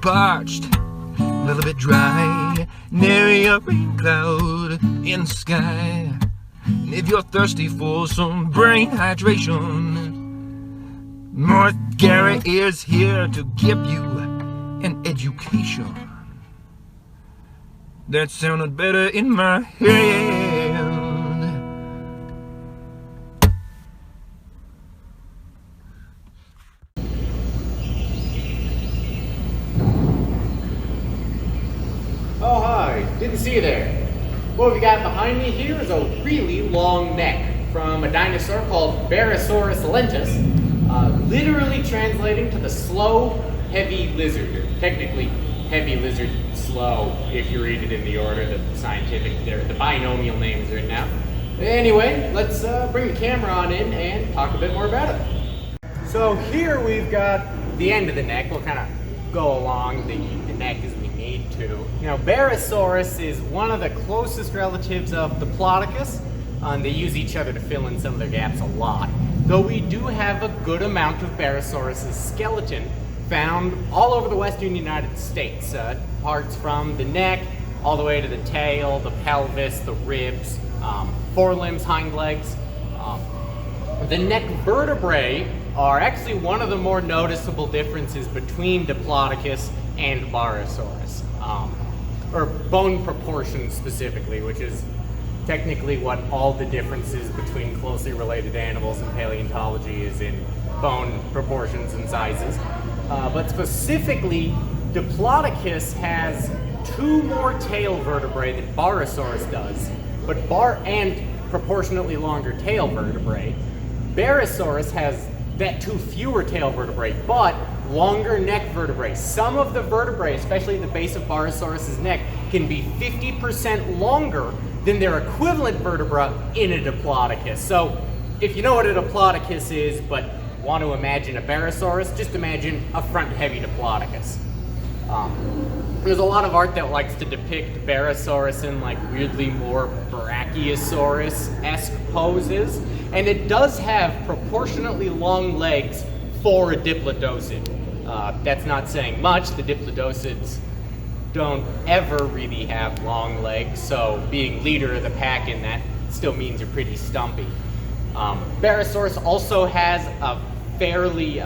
parched, a little bit dry, nary a rain cloud in the sky. And if you're thirsty for some brain hydration, North Gary is here to give you an education. That sounded better in my head. Oh hi, didn't see you there. What we got behind me here is a really long neck from a dinosaur called Barosaurus lentus, literally translating to the slow, heavy lizard, or technically heavy lizard slow if you read it in the order that the scientific, the binomial name is written out. Anyway, let's bring the camera on in and talk a bit more about it. So here we've got the end of the neck. We'll kind of go along the neck as we need to. You know, Barosaurus is one of the closest relatives of Diplodocus, and they use each other to fill in some of their gaps a lot. Though we do have a good amount of Barosaurus' skeleton found all over the western United States. Parts from the neck, all the way to the tail, the pelvis, the ribs, forelimbs, hind legs. The neck vertebrae are actually one of the more noticeable differences between Diplodocus and Barosaurus, or bone proportions specifically, which is technically what all the differences between closely related animals in paleontology is, in bone proportions and sizes. But specifically, Diplodocus has 2 more tail vertebrae than Barosaurus does, and proportionately longer tail vertebrae. Barosaurus has that 2 fewer tail vertebrae, but longer neck vertebrae. Some of the vertebrae, especially the base of Barosaurus' neck, can be 50% longer than their equivalent vertebra in a Diplodocus. So if you know what a Diplodocus is, but want to imagine a Barosaurus, just imagine a front-heavy Diplodocus. There's a lot of art that likes to depict Barosaurus in like weirdly more Brachiosaurus-esque poses, and it does have proportionately long legs for a Diplodocid. That's not saying much. The Diplodocids don't ever really have long legs, so being leader of the pack in that still means you're pretty stumpy. Barosaurus also has a fairly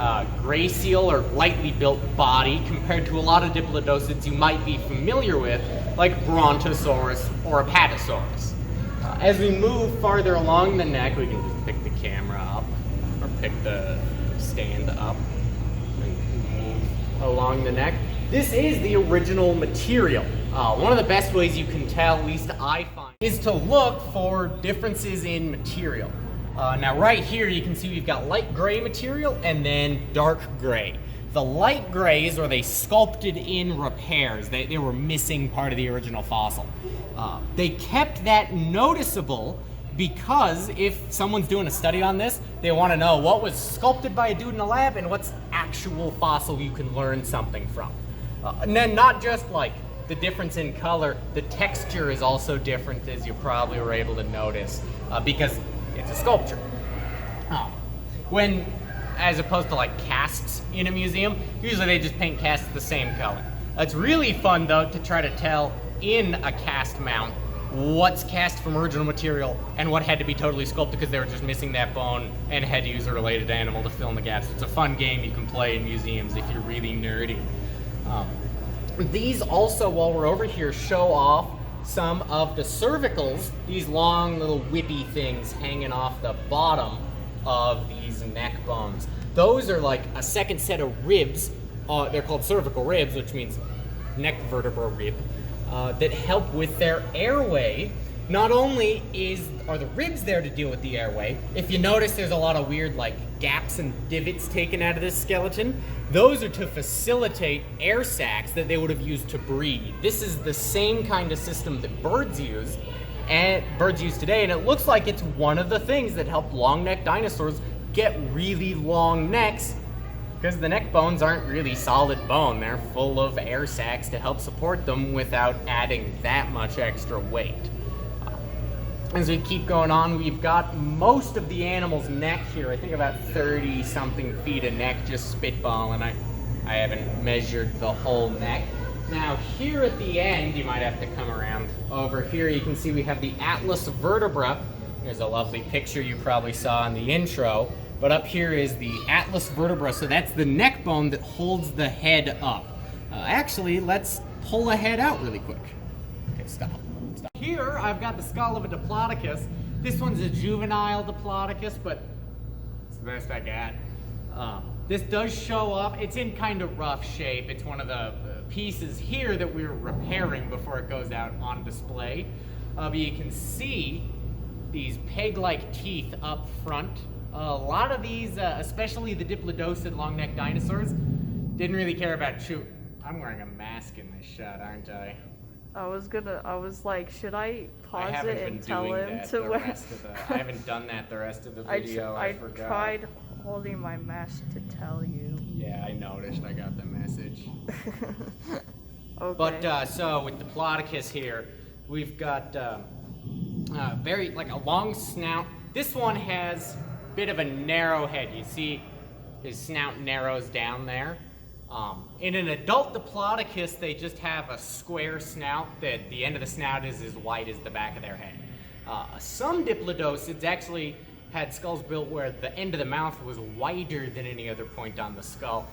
gracile or lightly built body compared to a lot of Diplodocids you might be familiar with, like Brontosaurus or Apatosaurus. As we move farther along the neck, we can just pick the camera up, or pick the stand up, and move along the neck. This is the original material. One of the best ways you can tell, at least I find, is to look for differences in material. Now right here you can see we've got light gray material and then dark gray. The light grays are they sculpted in repairs. They were missing part of the original fossil. They kept that noticeable because if someone's doing a study on this, they want to know what was sculpted by a dude in a lab and what's actual fossil you can learn something from. And then not just like the difference in color, the texture is also different, as you probably were able to notice, because it's a sculpture. As opposed to like casts in a museum, usually they just paint casts the same color. It's really fun though to try to tell in a cast mount what's cast from original material and what had to be totally sculpted because they were just missing that bone and had to use a related animal to fill in the gaps. It's a fun game you can play in museums if you're really nerdy. These also, while we're over here, show off some of the cervicals, these long little whippy things hanging off the bottom of these neck bones. Those are like a second set of ribs. They're called cervical ribs, which means neck vertebra rib, that help with their airway. Not only are the ribs there to deal with the airway, if you notice there's a lot of weird like gaps and divots taken out of this skeleton, those are to facilitate air sacs that they would have used to breathe. This is the same kind of system that birds use today, and it looks like it's one of the things that help long-necked dinosaurs get really long necks, because the neck bones aren't really solid bone. They're full of air sacs to help support them without adding that much extra weight. As we keep going on, we've got most of the animal's neck here. I think about 30-something feet of neck just spitballing. I I haven't measured the whole neck. Now here at the end, you might have to come around. Over here you can see we have the atlas vertebra. There's a lovely picture you probably saw in the intro. But up here is the atlas vertebra, so that's the neck bone that holds the head up. Actually, let's pull the head out really quick. Okay, stop. Here I've got the skull of a Diplodocus. This one's a juvenile Diplodocus, but it's the best I got. This does show off. It's in kind of rough shape. It's one of the pieces here that we were repairing before it goes out on display. But you can see these peg-like teeth up front. A lot of these, especially the diplodocid long-necked dinosaurs, didn't really care about chew. I'm wearing a mask in this shot, aren't I? I was like, should I pause it and tell him to wear? I haven't done that the rest of the video. I forgot. Tried holding my mask to tell you. Yeah, I noticed. I got the message. Okay. But so with Diplodocus here, we've got very like a long snout. This one has a bit of a narrow head. You see, his snout narrows down there. In an adult Diplodocus, they just have a square snout that the end of the snout is as wide as the back of their head. Some Diplodocids actually had skulls built where the end of the mouth was wider than any other point on the skull.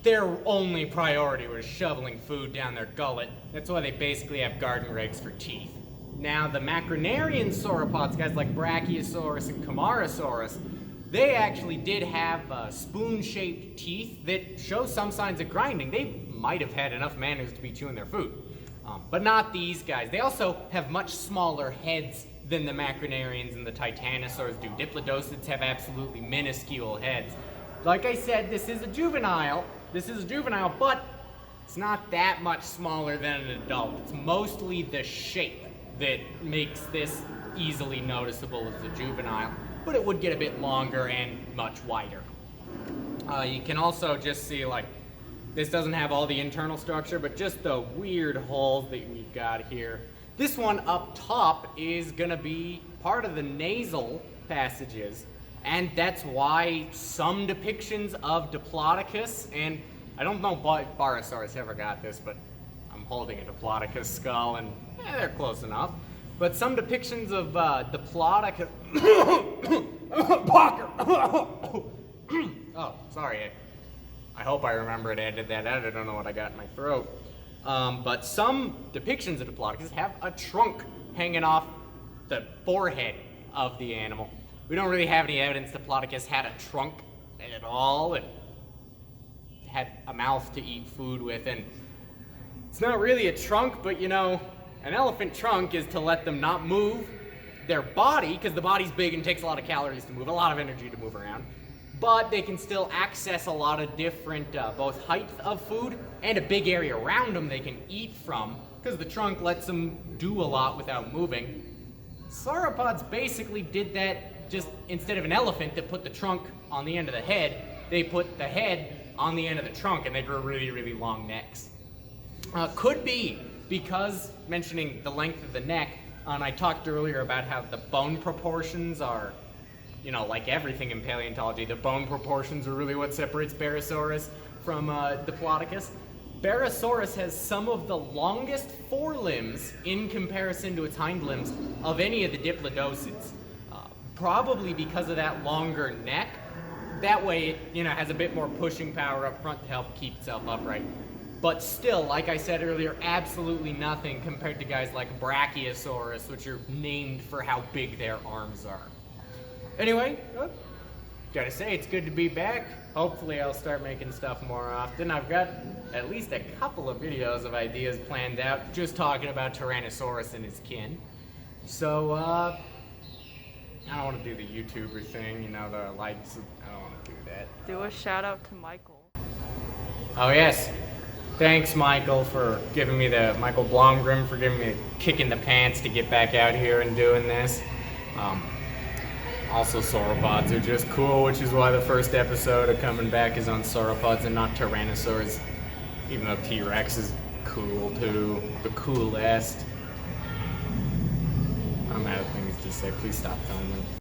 Their only priority was shoveling food down their gullet. That's why they basically have garden rakes for teeth. Now, the macronarian sauropods, guys like Brachiosaurus and Camarasaurus, they actually did have spoon-shaped teeth that show some signs of grinding. They might have had enough manners to be chewing their food. But not these guys. They also have much smaller heads than the macronarians and the titanosaurs do. Diplodocids have absolutely minuscule heads. Like I said, this is a juvenile, but it's not that much smaller than an adult. It's mostly the shape that makes this easily noticeable as a juvenile, but it would get a bit longer and much wider. You can also just see, like, this doesn't have all the internal structure, but just the weird holes that we've got here. This one up top is gonna be part of the nasal passages, and that's why some depictions of Diplodocus, and I don't know if Barosaurus ever got this, but I'm holding a Diplodocus skull, and they're close enough. But some depictions of Diplodocus... Parker! Oh, sorry. I hope I remember to edit that out. I don't know what I got in my throat. But some depictions of Diplodocus have a trunk hanging off the forehead of the animal. We don't really have any evidence Diplodocus had a trunk at all. It had a mouth to eat food with, and it's not really a trunk, but you know, an elephant trunk is to let them not move their body, because the body's big and takes a lot of calories to move, a lot of energy to move around. But they can still access a lot of different, both height of food and a big area around them they can eat from, because the trunk lets them do a lot without moving. Sauropods basically did that, just instead of an elephant that put the trunk on the end of the head, they put the head on the end of the trunk, and they grew really, really long necks. Could be because, mentioning the length of the neck, and I talked earlier about how the bone proportions are, you know, like everything in paleontology, the bone proportions are really what separates Barosaurus from Diplodocus. Barosaurus has some of the longest forelimbs in comparison to its hind limbs of any of the Diplodocids. Probably because of that longer neck. That way it, you know, has a bit more pushing power up front to help keep itself upright. But still, like I said earlier, absolutely nothing compared to guys like Brachiosaurus, which are named for how big their arms are. Anyway, gotta say, it's good to be back. Hopefully I'll start making stuff more often. I've got at least a couple of videos of ideas planned out, just talking about Tyrannosaurus and his kin. So, I don't want to do the YouTuber thing, you know, the likes. I don't want to do that. Do a shout out to Michael. Oh, yes. Thanks, Michael, for giving me Michael Blomgren for giving me a kick in the pants to get back out here and doing this. Also, sauropods are just cool, which is why the first episode of coming back is on sauropods and not tyrannosaurs. Even though T-Rex is cool too, the coolest. I'm out of things to say. Please stop filming.